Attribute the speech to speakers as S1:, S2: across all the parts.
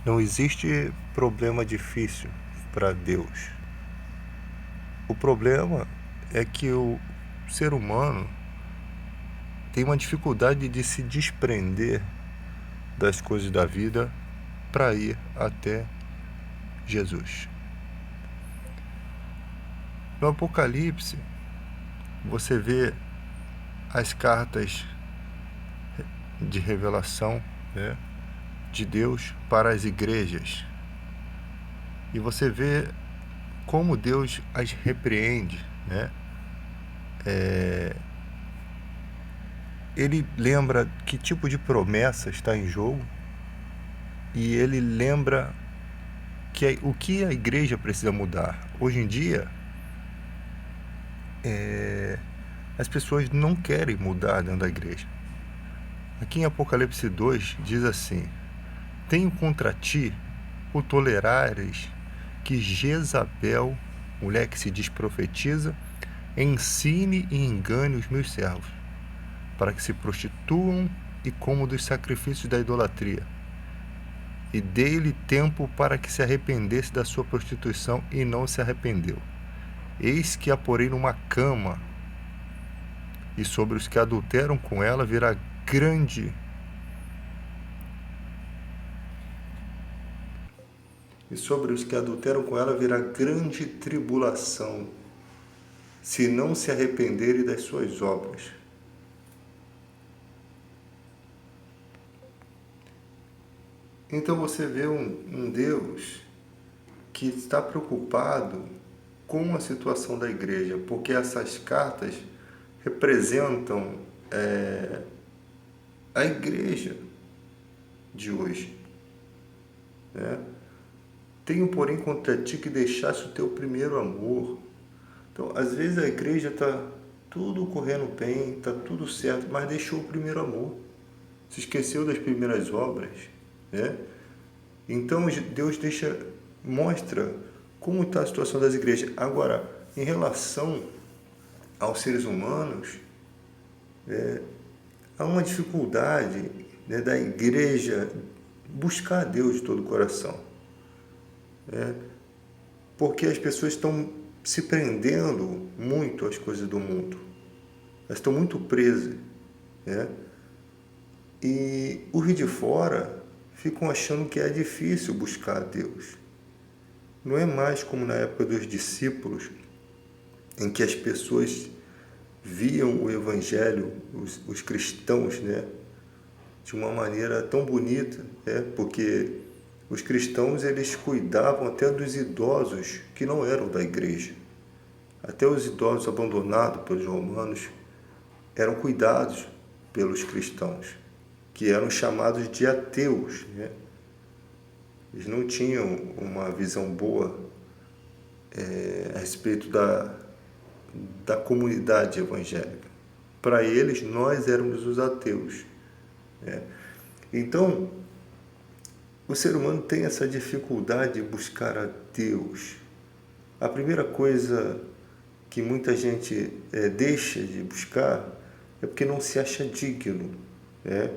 S1: Não existe problema difícil para Deus. O problema é que o ser humano tem uma dificuldade de se desprender das coisas da vida para ir até Jesus. No Apocalipse, você vê as cartas de revelação, né, de Deus para as igrejas. E você vê como Deus as repreende, né? Ele lembra que tipo de promessa está em jogo e ele lembra o que a igreja precisa mudar. Hoje em dia, as pessoas não querem mudar dentro da igreja. Aqui em Apocalipse 2 diz assim: tenho contra ti o tolerares que Jezabel, mulher que se diz profetiza, ensine e engane os meus servos, para que se prostituam e comam dos sacrifícios da idolatria. E dei-lhe tempo para que se arrependesse da sua prostituição, e não se arrependeu. Eis que a porei numa cama, e sobre os que adulteram com ela virá grande tribulação, se não se arrependerem das suas obras. Então você vê um Deus que está preocupado com a situação da igreja, porque essas cartas representam a igreja de hoje, né? Tenho, porém, contra ti que deixasse o teu primeiro amor. Então, às vezes a igreja está tudo correndo bem, está tudo certo, mas deixou o primeiro amor. Se esqueceu das primeiras obras, né? Então, Deus mostra como está a situação das igrejas. Agora, em relação aos seres humanos, há uma dificuldade, né, da igreja buscar a Deus de todo o coração. Porque as pessoas estão se prendendo muito às coisas do mundo. Elas estão muito presas, né? E os de fora ficam achando que é difícil buscar a Deus. Não é mais como na época dos discípulos, em que as pessoas viam o Evangelho, os cristãos, né, de uma maneira tão bonita, né? Porque os cristãos, eles cuidavam até dos idosos que não eram da igreja. Até os idosos abandonados pelos romanos eram cuidados pelos cristãos, que eram chamados de ateus, né? Eles não tinham uma visão boa a respeito da comunidade evangélica. Para eles, nós éramos os ateus, né? Então, o ser humano tem essa dificuldade de buscar a Deus. A primeira coisa que muita gente deixa de buscar é porque não se acha digno, né?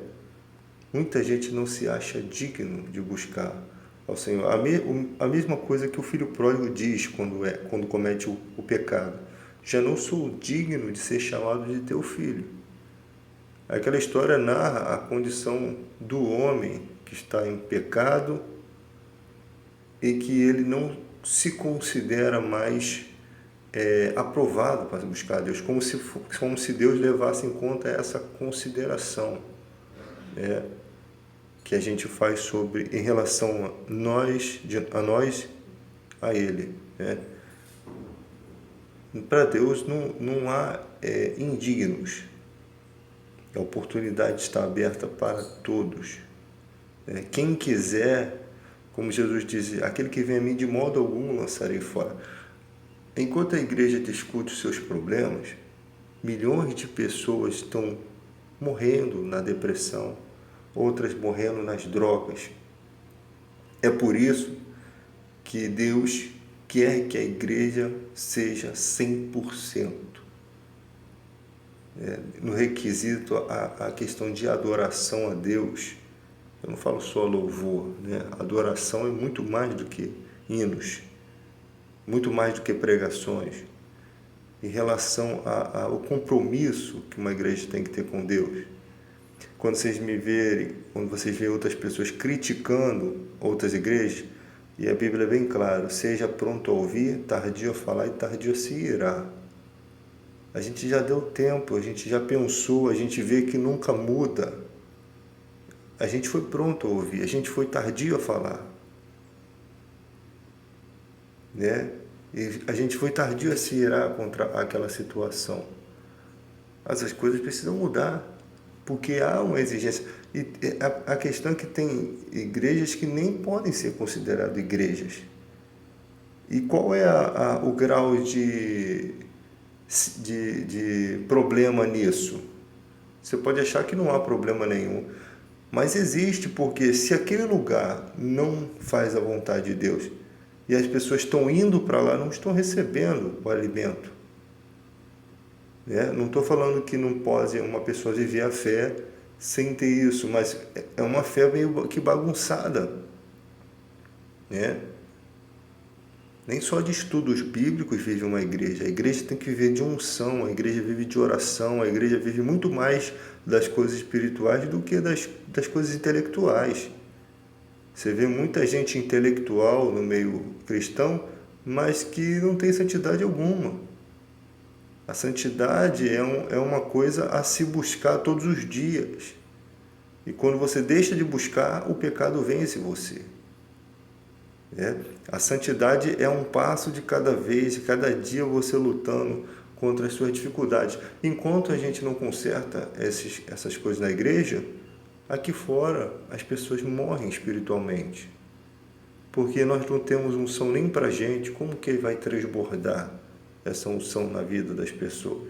S1: Muita gente não se acha digno de buscar ao Senhor. A mesma coisa que o filho pródigo diz quando comete o pecado: já não sou digno de ser chamado de teu filho. Aquela história narra a condição do homem que está em pecado e que ele não se considera mais aprovado para buscar a Deus, como se Deus levasse em conta essa consideração, né, que a gente faz em relação a Ele, né? Para Deus não há indignos. A oportunidade está aberta para todos. Quem quiser, como Jesus disse, aquele que vem a mim de modo algum lançarei fora. Enquanto a igreja discute os seus problemas, milhões de pessoas estão morrendo na depressão, outras morrendo nas drogas. É por isso que Deus quer que a igreja seja 100%. No requisito a questão de adoração a Deus, Eu não falo só louvor, né? Adoração é muito mais do que hinos, muito mais do que pregações. Em relação ao compromisso que uma igreja tem que ter com Deus. Quando vocês veem outras pessoas criticando outras igrejas, e a Bíblia é bem clara, seja pronto a ouvir, tardio a falar e tardio a se irar. A gente já deu tempo, a gente já pensou, a gente vê que nunca muda. A gente foi pronto a ouvir, a gente foi tardio a falar, né? E a gente foi tardio a se irar contra aquela situação. Mas as coisas precisam mudar, porque há uma exigência. E a questão é que tem igrejas que nem podem ser consideradas igrejas. E qual é o grau de problema nisso? Você pode achar que não há problema nenhum, mas existe, porque se aquele lugar não faz a vontade de Deus e as pessoas estão indo para lá, não estão recebendo o alimento. Não estou falando que não pode uma pessoa viver a fé sem ter isso, mas é uma fé meio que bagunçada. Nem só de estudos bíblicos vive uma igreja. A igreja tem que viver de unção, a igreja vive de oração, a igreja vive muito mais das coisas espirituais do que das coisas intelectuais. Você vê muita gente intelectual no meio cristão, mas que não tem santidade alguma. A santidade é uma coisa a se buscar todos os dias. E quando você deixa de buscar, o pecado vence você. A santidade é um passo de cada vez, de cada dia você lutando contra as suas dificuldades. Enquanto a gente não conserta essas coisas na igreja, aqui fora as pessoas morrem espiritualmente. Porque nós não temos unção nem para a gente, como que vai transbordar essa unção na vida das pessoas?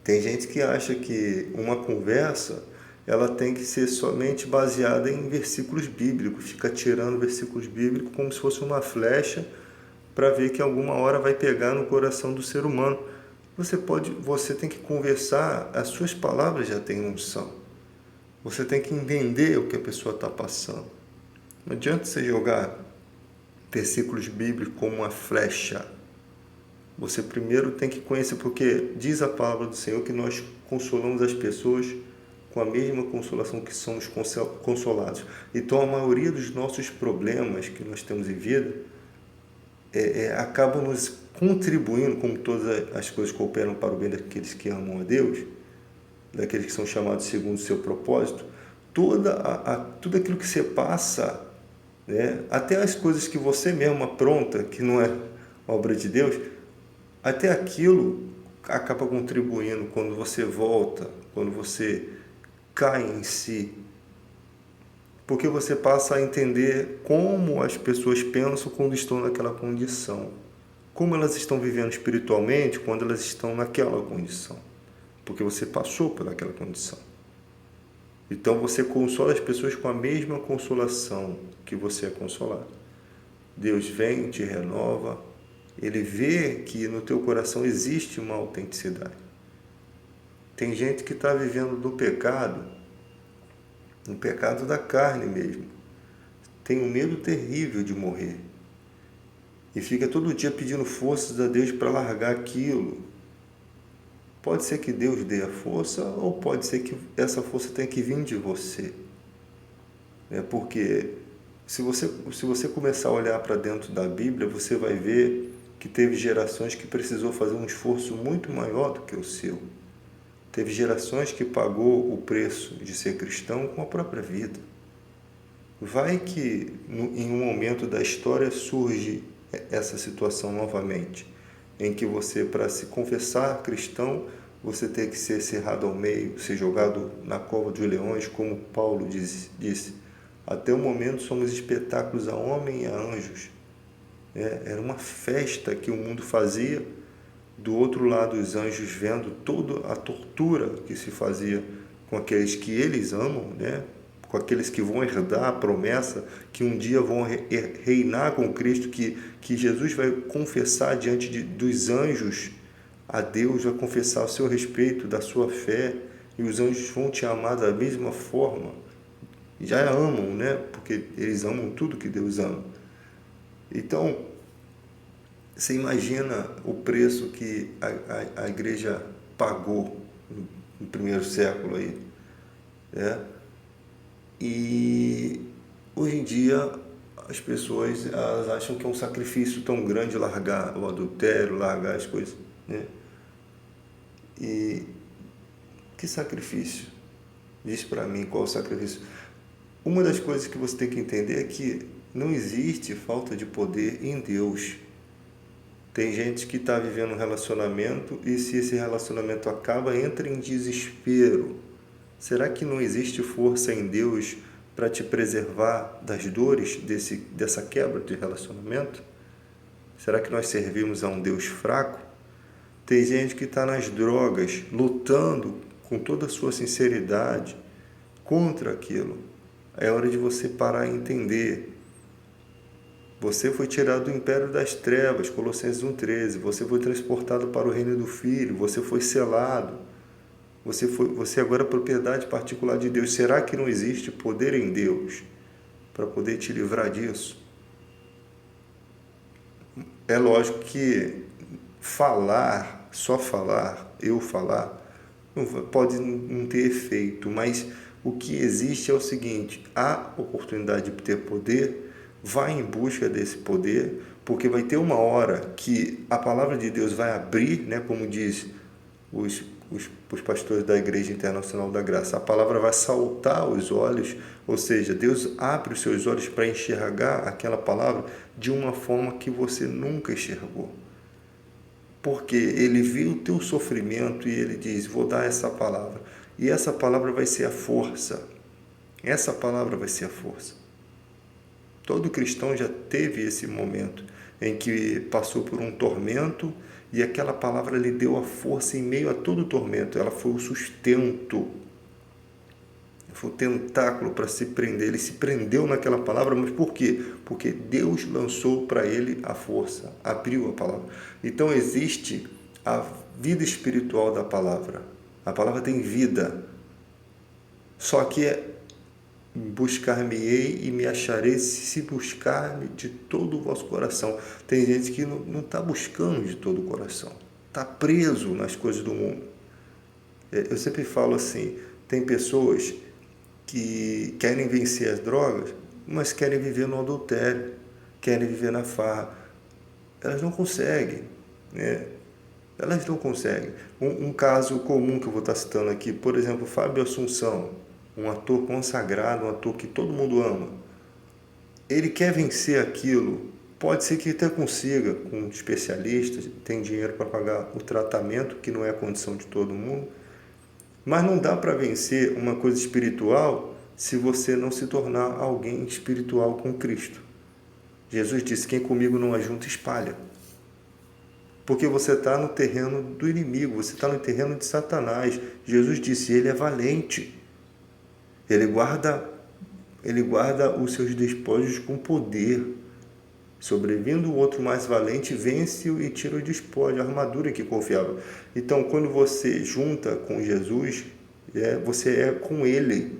S1: Tem gente que acha que uma conversa ela tem que ser somente baseada em versículos bíblicos, fica tirando versículos bíblicos como se fosse uma flecha para ver que alguma hora vai pegar no coração do ser humano. Você tem que conversar, as suas palavras já têm unção. Você tem que entender o que a pessoa está passando. Não adianta você jogar versículos bíblicos como uma flecha. Você primeiro tem que conhecer, porque diz a palavra do Senhor que nós consolamos as pessoas com a mesma consolação que somos consolados. Então, a maioria dos nossos problemas que nós temos em vida acabam nos contribuindo, como todas as coisas cooperam para o bem daqueles que amam a Deus, daqueles que são chamados segundo o seu propósito. Tudo aquilo que você passa, até as coisas que você mesmo apronta, que não é obra de Deus, até aquilo acaba contribuindo quando você volta, quando você cai em si, porque você passa a entender como as pessoas pensam quando estão naquela condição, como elas estão vivendo espiritualmente quando elas estão naquela condição, porque você passou por aquela condição. Então você consola as pessoas com a mesma consolação que você é consolado. Deus vem, te renova, Ele vê que no teu coração existe uma autenticidade. Tem gente que está vivendo no pecado da carne mesmo. Tem um medo terrível de morrer. E fica todo dia pedindo forças a Deus para largar aquilo. Pode ser que Deus dê a força, ou pode ser que essa força tenha que vir de você. Porque se você começar a olhar para dentro da Bíblia, você vai ver que teve gerações que precisou fazer um esforço muito maior do que o seu. Teve gerações que pagou o preço de ser cristão com a própria vida. Vai que em um momento da história surge essa situação novamente, em que você, para se confessar cristão, você tem que ser cerrado ao meio, ser jogado na cova dos leões, como Paulo disse. Até o momento somos espetáculos a homem e a anjos. Era uma festa que o mundo fazia. Do outro lado, os anjos vendo toda a tortura que se fazia com aqueles que eles amam, com aqueles que vão herdar a promessa, que um dia vão reinar com Cristo, que Jesus vai confessar diante dos anjos a Deus, vai confessar o seu respeito, da sua fé, e os anjos vão te amar da mesma forma. Já amam, né? Porque eles amam tudo que Deus ama. Então, você imagina o preço que a igreja pagou no primeiro século aí, né? E hoje em dia as pessoas elas acham que é um sacrifício tão grande largar o adultério, largar as coisas, né? E que sacrifício? Diz para mim qual é o sacrifício. Uma das coisas que você tem que entender é que não existe falta de poder em Deus. Tem gente que está vivendo um relacionamento e se esse relacionamento acaba, entra em desespero. Será que não existe força em Deus para te preservar das dores dessa quebra de relacionamento? Será que nós servimos a um Deus fraco? Tem gente que está nas drogas, lutando com toda a sua sinceridade contra aquilo. É hora de você parar e entender. Você foi tirado do império das trevas, Colossenses 1,13. Você foi transportado para o reino do Filho. Você foi selado. Você agora é propriedade particular de Deus. Será que não existe poder em Deus para poder te livrar disso? É lógico que falar, só falar, eu falar, pode não ter efeito, mas o que existe é o seguinte: há oportunidade de ter poder, vai em busca desse poder, porque vai ter uma hora que a palavra de Deus vai abrir, né, como diz os pastores da Igreja Internacional da Graça, a palavra vai saltar os olhos, ou seja, Deus abre os seus olhos para enxergar aquela palavra de uma forma que você nunca enxergou. Porque ele viu o teu sofrimento e ele diz: vou dar essa palavra. E essa palavra vai ser a força. Essa palavra vai ser a força. Todo cristão já teve esse momento em que passou por um tormento e aquela palavra lhe deu a força em meio a todo o tormento. Ela foi o sustento, foi o tentáculo para se prender. Ele se prendeu naquela palavra, mas por quê? Porque Deus lançou para ele a força, abriu a palavra. Então existe a vida espiritual da palavra. A palavra tem vida. Só que buscar-me-ei e me acharei se buscar-me de todo o vosso coração. Tem gente que não está buscando de todo o coração. Está preso nas coisas do mundo. Eu sempre falo assim, tem pessoas que querem vencer as drogas, mas querem viver no adultério, querem viver na farra. Elas não conseguem, né? Elas não conseguem. Um caso comum que eu vou estar citando aqui, por exemplo, Fábio Assunção, um ator consagrado, um ator que todo mundo ama. Ele quer vencer aquilo, pode ser que até consiga, com especialistas, tem dinheiro para pagar o tratamento, que não é a condição de todo mundo, mas não dá para vencer uma coisa espiritual se você não se tornar alguém espiritual com Cristo. Jesus disse: quem comigo não ajunta, espalha. Porque você está no terreno do inimigo, você está no terreno de Satanás. Jesus disse: ele é valente. Ele guarda os seus despojos com poder. Sobrevindo o outro mais valente, vence-o e tira o despojo, a armadura que confiava. Então, quando você junta com Jesus, você é com ele.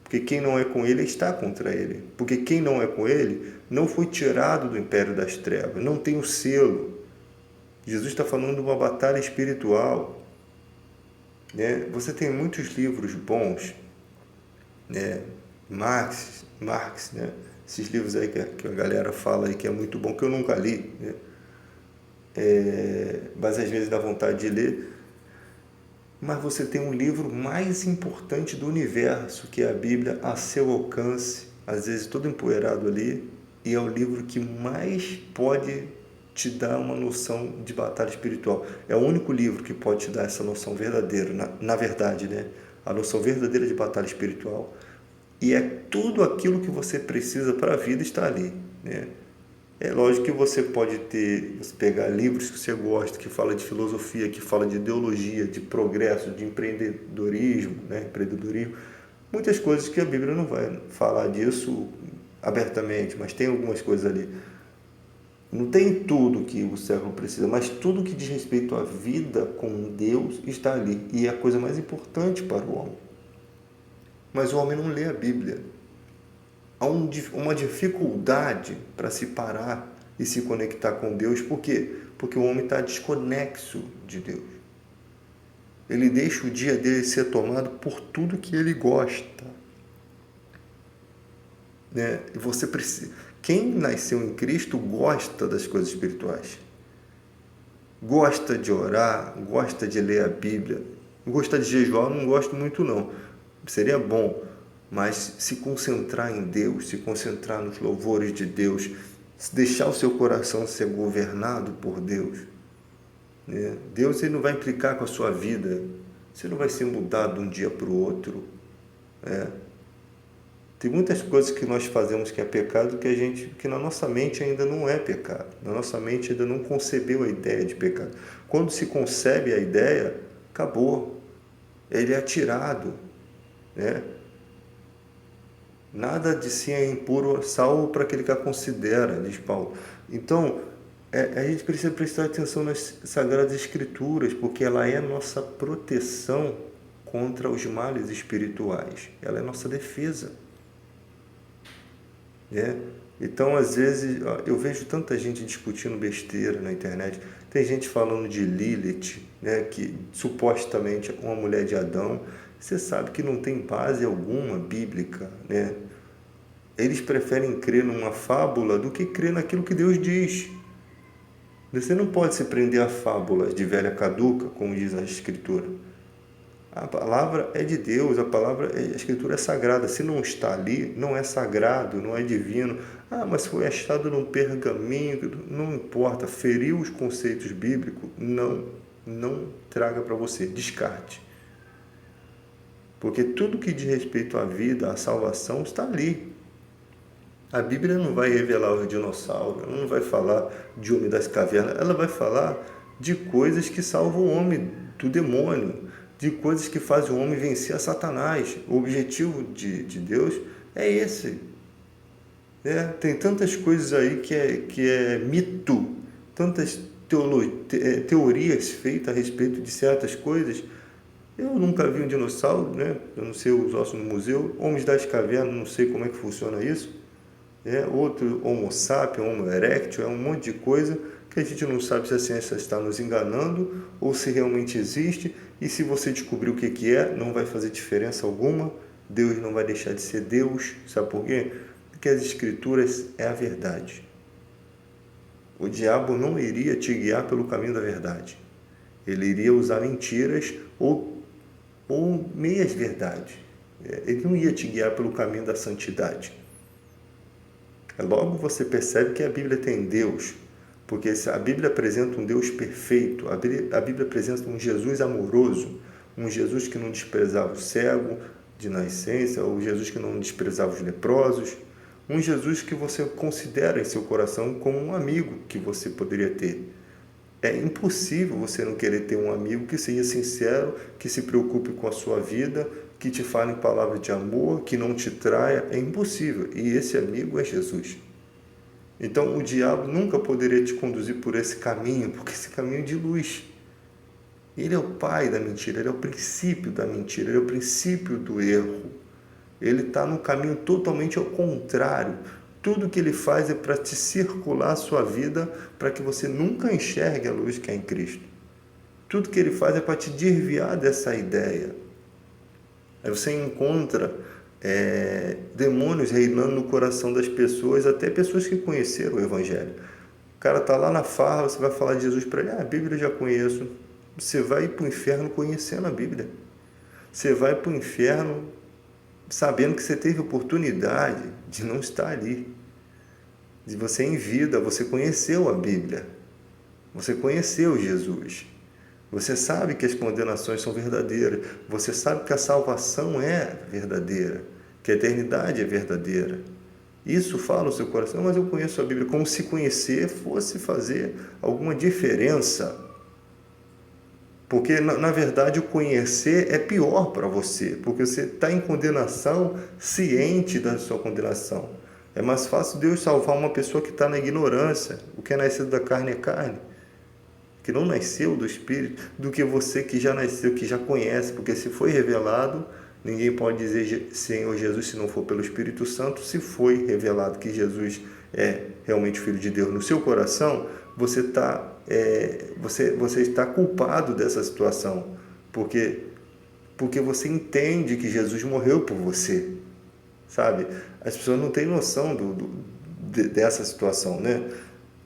S1: Porque quem não é com ele está contra ele. Porque quem não é com ele não foi tirado do império das trevas, não tem o selo. Jesus está falando de uma batalha espiritual. Né? Você tem muitos livros bons, né? Marx, né? Esses livros aí que a galera fala aí que é muito bom, que eu nunca li, né? Mas às vezes dá vontade de ler. Mas você tem um livro mais importante do universo, que é a Bíblia, a seu alcance, às vezes todo empoeirado ali, e é o livro que mais pode te dar uma noção de batalha espiritual. É o único livro que pode te dar essa noção verdadeira, na verdade, né? A noção verdadeira de batalha espiritual. E é tudo aquilo que você precisa para a vida está ali, né? É lógico que você pode pegar livros que você gosta, que fala de filosofia, que fala de ideologia, de progresso, de empreendedorismo, né? Empreendedorismo, muitas coisas que a Bíblia não vai falar disso abertamente, mas tem algumas coisas ali. Não tem tudo que o século precisa, mas tudo que diz respeito à vida com Deus está ali. E é a coisa mais importante para o homem. Mas o homem não lê a Bíblia. Há uma dificuldade para se parar e se conectar com Deus. Por quê? Porque o homem está desconexo de Deus. Ele deixa o dia dele ser tomado por tudo que ele gosta. Né? E você precisa... Quem nasceu em Cristo gosta das coisas espirituais. Gosta de orar, gosta de ler a Bíblia. Gostar de jejuar eu não gosto muito não. Seria bom, mas se concentrar em Deus, se concentrar nos louvores de Deus, deixar o seu coração ser governado por Deus. Né? Deus ele não vai implicar com a sua vida. Você não vai ser mudado de um dia para o outro. Tem muitas coisas que nós fazemos que é pecado que na nossa mente ainda não é pecado. Na nossa mente ainda não concebeu a ideia de pecado. Quando se concebe a ideia, acabou. Ele é tirado. Né? Nada de si é impuro, salvo para aquele que a considera, diz Paulo. Então, a gente precisa prestar atenção nas Sagradas Escrituras, porque ela é nossa proteção contra os males espirituais. Ela é nossa defesa. Então, às vezes, eu vejo tanta gente discutindo besteira na internet. Tem gente falando de Lilith, né, que supostamente é uma mulher de Adão. Você sabe que não tem base alguma bíblica. Né? Eles preferem crer numa fábula do que crer naquilo que Deus diz. Você não pode se prender a fábulas de velha caduca, como diz a Escritura. A palavra é de Deus, a Escritura é sagrada. Se não está ali, não é sagrado, não é divino. Mas foi achado num pergaminho, não importa. Feriu os conceitos bíblicos, não traga para você, descarte. Porque tudo que diz respeito à vida, à salvação, está ali. A Bíblia não vai revelar os dinossauros, ela não vai falar de homem das cavernas, ela vai falar de coisas que salvam o homem do demônio, de coisas que fazem o homem vencer a Satanás. O objetivo de Deus é esse. Tem tantas coisas aí que é mito, tantas teorias feitas a respeito de certas coisas. Eu nunca vi um dinossauro, né? Eu não sei os ossos no museu. Homens das cavernas, não sei como é que funciona isso. Outro Homo sapiens, Homo erectus, um monte de coisa que a gente não sabe se a ciência está nos enganando ou se realmente existe. E se você descobrir o que é, não vai fazer diferença alguma. Deus não vai deixar de ser Deus. Sabe por quê? Porque as Escrituras é a verdade. O diabo não iria te guiar pelo caminho da verdade. Ele iria usar mentiras ou meias verdades. Ele não ia te guiar pelo caminho da santidade. Logo você percebe que a Bíblia tem Deus, porque a Bíblia apresenta um Deus perfeito, a Bíblia apresenta um Jesus amoroso, um Jesus que não desprezava o cego de nascença, ou Jesus que não desprezava os leprosos, um Jesus que você considera em seu coração como um amigo que você poderia ter. É impossível você não querer ter um amigo que seja sincero, que se preocupe com a sua vida, que te fale em palavras de amor, que não te traia. É impossível. E esse amigo é Jesus. Então o diabo nunca poderia te conduzir por esse caminho, porque esse caminho é de luz. Ele é o pai da mentira, ele é o princípio da mentira, ele é o princípio do erro. Ele está no caminho totalmente ao contrário. Tudo que ele faz é para te circular a sua vida, para que você nunca enxergue a luz que é em Cristo. Tudo que ele faz é para te desviar dessa ideia. Aí você encontra demônios reinando no coração das pessoas, até pessoas que conheceram o Evangelho. O cara está lá na farra, você vai falar de Jesus para ele, a Bíblia eu já conheço. Você vai para o inferno conhecendo a Bíblia. Você vai para o inferno sabendo que você teve oportunidade de não estar ali. De você em vida, você conheceu a Bíblia. Você conheceu Jesus. Você sabe que as condenações são verdadeiras. Você sabe que a salvação é verdadeira. Que a eternidade é verdadeira. Isso fala o seu coração, mas eu conheço a Bíblia. Como se conhecer fosse fazer alguma diferença. Porque, na verdade, o conhecer é pior para você. Porque você está em condenação, ciente da sua condenação. É mais fácil Deus salvar uma pessoa que está na ignorância, o que é nascido da carne é carne, que não nasceu do Espírito, do que você que já nasceu, que já conhece, porque se foi revelado, ninguém pode dizer Senhor Jesus se não for pelo Espírito Santo. Se foi revelado que Jesus é realmente Filho de Deus no seu coração, você está culpado dessa situação, porque você entende que Jesus morreu por você, sabe? As pessoas não têm noção dessa situação, né?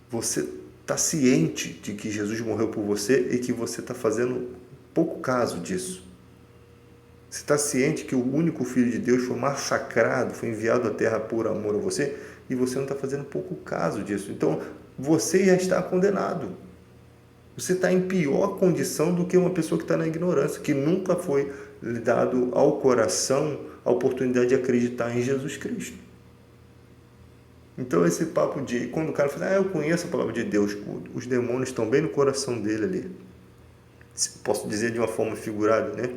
S1: Você está ciente de que Jesus morreu por você e que você está fazendo pouco caso disso. Você está ciente que o único Filho de Deus foi massacrado, foi enviado à terra por amor a você, e você não está fazendo pouco caso disso. Então, você já está condenado. Você está em pior condição do que uma pessoa que está na ignorância, que nunca foi dado ao coração a oportunidade de acreditar em Jesus Cristo. Então esse papo de, quando o cara fala, eu conheço a palavra de Deus, os demônios estão bem no coração dele ali. Posso dizer de uma forma figurada, né?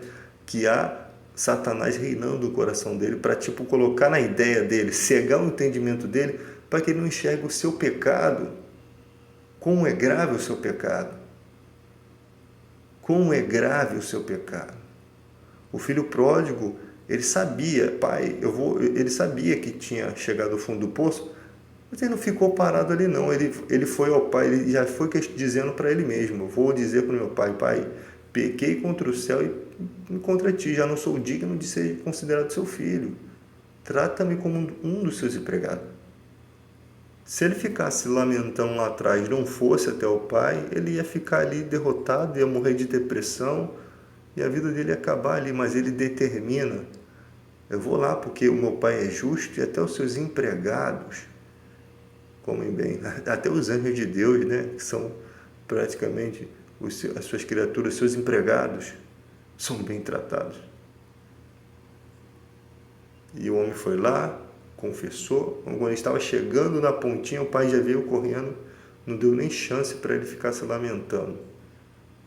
S1: Que há Satanás reinando no coração dele para colocar na ideia dele, cegar o entendimento dele, para que ele não enxergue o seu pecado. Como é grave o seu pecado. Como é grave o seu pecado. O filho pródigo, ele sabia, ele sabia que tinha chegado ao fundo do poço, mas ele não ficou parado ali não, ele foi ao pai, ele já foi dizendo para ele mesmo, vou dizer para o meu pai, pequei contra o céu e contra ti, já não sou digno de ser considerado seu filho, trata-me como um dos seus empregados. Se ele ficasse lamentando lá atrás, não fosse até o pai, ele ia ficar ali derrotado, ia morrer de depressão, e a vida dele ia acabar ali, mas ele determina, eu vou lá porque o meu pai é justo, e até os seus empregados comem bem, até os anjos de Deus, né, que são praticamente as suas criaturas, seus empregados, são bem tratados. E o homem foi lá, confessou, quando ele estava chegando na pontinha, o pai já veio correndo, não deu nem chance para ele ficar se lamentando.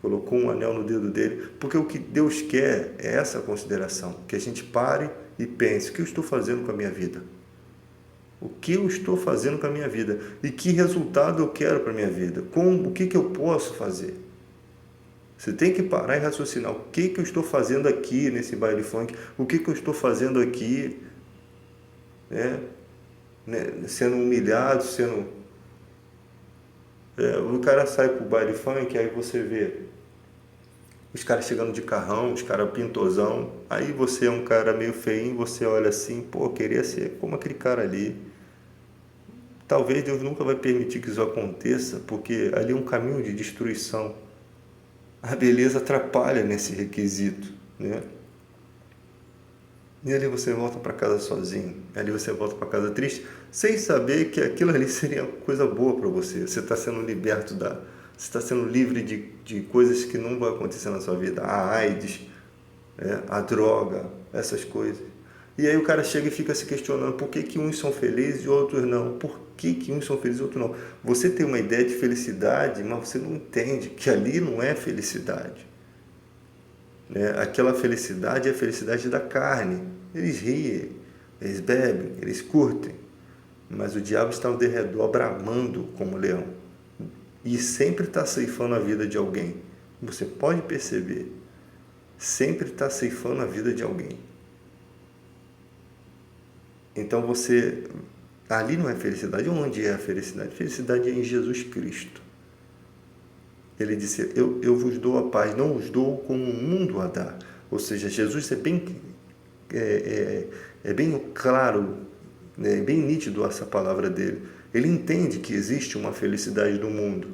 S1: Colocou um anel no dedo dele, porque o que Deus quer é essa consideração, que a gente pare e pense, o que eu estou fazendo com a minha vida? O que eu estou fazendo com a minha vida? E que resultado eu quero para a minha vida? O que eu posso fazer? Você tem que parar e raciocinar, o que eu estou fazendo aqui nesse baile funk? O que eu estou fazendo aqui, né? Sendo humilhado, o cara sai pro baile funk, aí você vê os caras chegando de carrão, os caras pintosão, aí você é um cara meio feinho, você olha assim, queria ser como aquele cara ali. Talvez Deus nunca vai permitir que isso aconteça, porque ali é um caminho de destruição. A beleza atrapalha nesse requisito, né? E ali você volta para casa sozinho, ali você volta para casa triste, sem saber que aquilo ali seria coisa boa para você. Você está sendo liberto você está sendo livre de coisas que não vão acontecer na sua vida. A AIDS, a droga, essas coisas. E aí o cara chega e fica se questionando por que uns são felizes e outros não. Por que uns são felizes e outros não? Você tem uma ideia de felicidade, mas você não entende que ali não é felicidade. Aquela felicidade é a felicidade da carne. Eles riem, eles bebem, eles curtem, mas o diabo está ao derredor bramando como leão e sempre está ceifando a vida de alguém. Você pode perceber, sempre está ceifando a vida de alguém. Então ali não é felicidade. Onde é a felicidade? Felicidade é em Jesus Cristo. Ele disse, eu vos dou a paz, não vos dou como o mundo a dá. Ou seja, Jesus é bem claro, é bem nítido essa palavra dele. Ele entende que existe uma felicidade do mundo,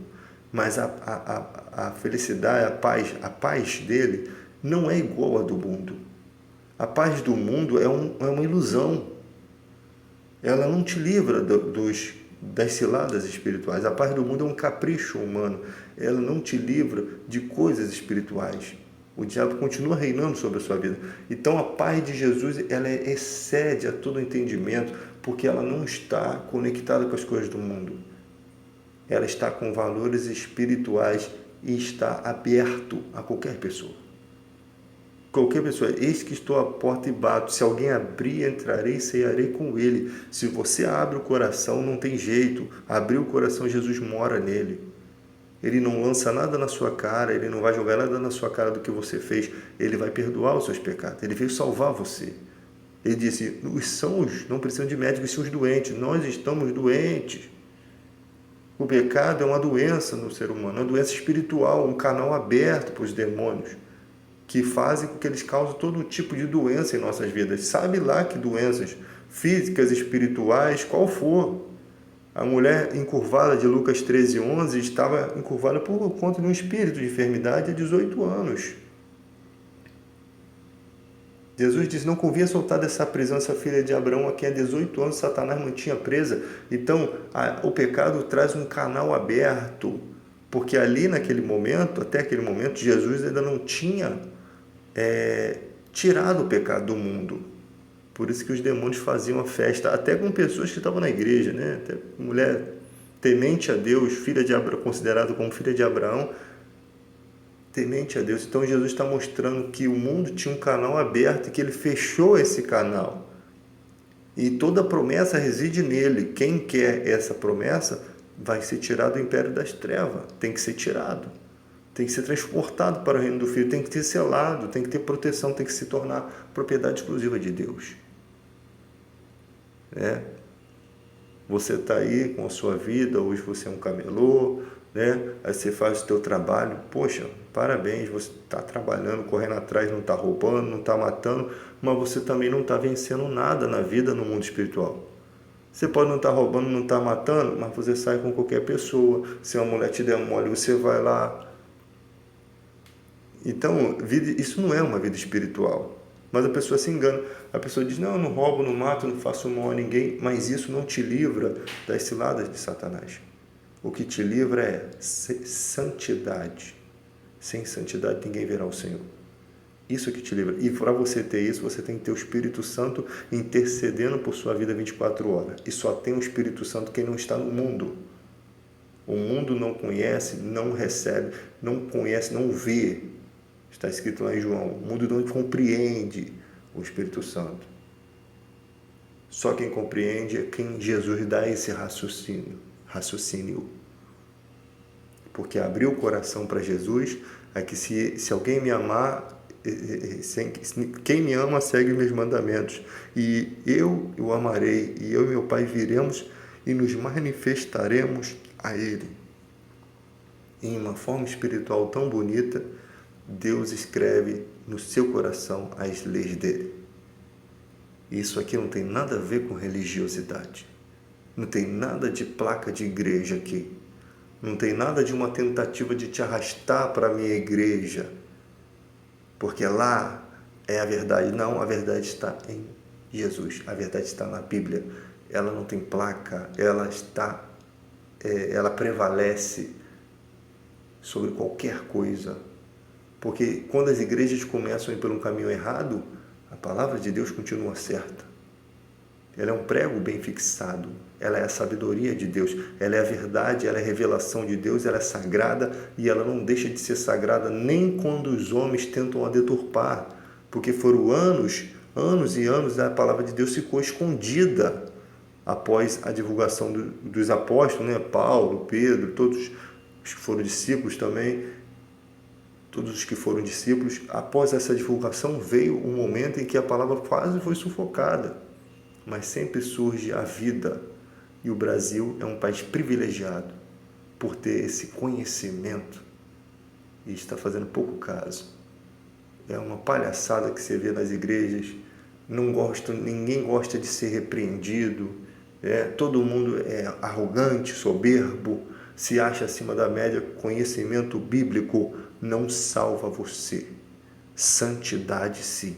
S1: mas a felicidade, a paz dele não é igual à do mundo. A paz do mundo é uma ilusão. Ela não te livra das ciladas espirituais. A paz do mundo é um capricho humano. Ela não te livra de coisas espirituais. O diabo continua reinando sobre a sua vida. Então a paz de Jesus, ela excede a todo entendimento, porque ela não está conectada com as coisas do mundo. Ela está com valores espirituais e está aberto a qualquer pessoa. Qualquer pessoa, eis que estou à porta e bato. Se alguém abrir, entrarei e cearei com ele. Se você abre o coração, não tem jeito. Abrir o coração, Jesus mora nele. Ele não lança nada na sua cara, ele não vai jogar nada na sua cara do que você fez. Ele vai perdoar os seus pecados. Ele veio salvar você. Ele disse, os sãos não precisam de médicos, são os doentes. Nós estamos doentes. O pecado é uma doença no ser humano, uma doença espiritual, um canal aberto para os demônios, que fazem com que eles causem todo tipo de doença em nossas vidas. Sabe lá que doenças físicas, espirituais, qual for. A mulher encurvada de Lucas 13:11 estava encurvada por conta de um espírito de enfermidade há 18 anos. Jesus disse, não convinha soltar dessa prisão essa filha de Abraão, a quem há 18 anos Satanás mantinha presa. Então, o pecado traz um canal aberto, porque ali naquele momento, até aquele momento, Jesus ainda não tinha tirado o pecado do mundo. Por isso que os demônios faziam a festa, até com pessoas que estavam na igreja, né? Até mulher temente a Deus, filha de Abraão, considerada como filha de Abraão, temente a Deus. Então Jesus está mostrando que o mundo tinha um canal aberto e que ele fechou esse canal. E toda promessa reside nele. Quem quer essa promessa vai ser tirado do império das trevas. Tem que ser tirado. Tem que ser transportado para o reino do Filho. Tem que ser selado, tem que ter proteção, tem que se tornar propriedade exclusiva de Deus. Você está aí com a sua vida, hoje você é um camelô, né? Aí você faz o teu trabalho, poxa, parabéns, você está trabalhando, correndo atrás, não está roubando, não está matando, mas você também não está vencendo nada na vida, no mundo espiritual. Você pode não estar roubando, não estar matando, mas você sai com qualquer pessoa. Se uma mulher te der um mole, você vai lá. Então, isso não é uma vida espiritual. Mas a pessoa se engana. A pessoa diz, não, eu não roubo, não mato, não faço mal a ninguém. Mas isso não te livra das ciladas de Satanás. O que te livra é santidade. Sem santidade ninguém verá o Senhor. Isso que te livra. E para você ter isso, você tem que ter o Espírito Santo intercedendo por sua vida 24 horas. E só tem o Espírito Santo quem não está no mundo. O mundo não conhece, não recebe, não conhece, não vê. Está escrito lá em João, o mundo não compreende o Espírito Santo. Só quem compreende é quem Jesus dá esse raciocínio. Porque abrir o coração para Jesus é que se alguém me amar, quem me ama segue os meus mandamentos. E eu o amarei, e eu e meu Pai viremos e nos manifestaremos a Ele. Em uma forma espiritual tão bonita, Deus escreve no seu coração as leis dele. Isso aqui não tem nada a ver com religiosidade. Não tem nada de placa de igreja aqui. Não tem nada de uma tentativa de te arrastar para a minha igreja. Porque lá é a verdade. Não, a verdade está em Jesus. A verdade está na Bíblia. Ela não tem placa. Ela prevalece sobre qualquer coisa. Porque quando as igrejas começam a ir por um caminho errado, a palavra de Deus continua certa. Ela é um prego bem fixado. Ela é a sabedoria de Deus. Ela é a verdade, ela é a revelação de Deus, ela é sagrada e ela não deixa de ser sagrada nem quando os homens tentam a deturpar. Porque foram anos e anos a palavra de Deus ficou escondida após a divulgação dos apóstolos, né? Paulo, Pedro, todos os que foram discípulos também. Todos os que foram discípulos, após essa divulgação, veio um momento em que a palavra quase foi sufocada. Mas sempre surge a vida. E o Brasil é um país privilegiado por ter esse conhecimento e está fazendo pouco caso. É uma palhaçada que você vê nas igrejas. Ninguém gosta de ser repreendido. Todo mundo é arrogante, soberbo, se acha acima da média. Conhecimento bíblico não salva você. Santidade, sim.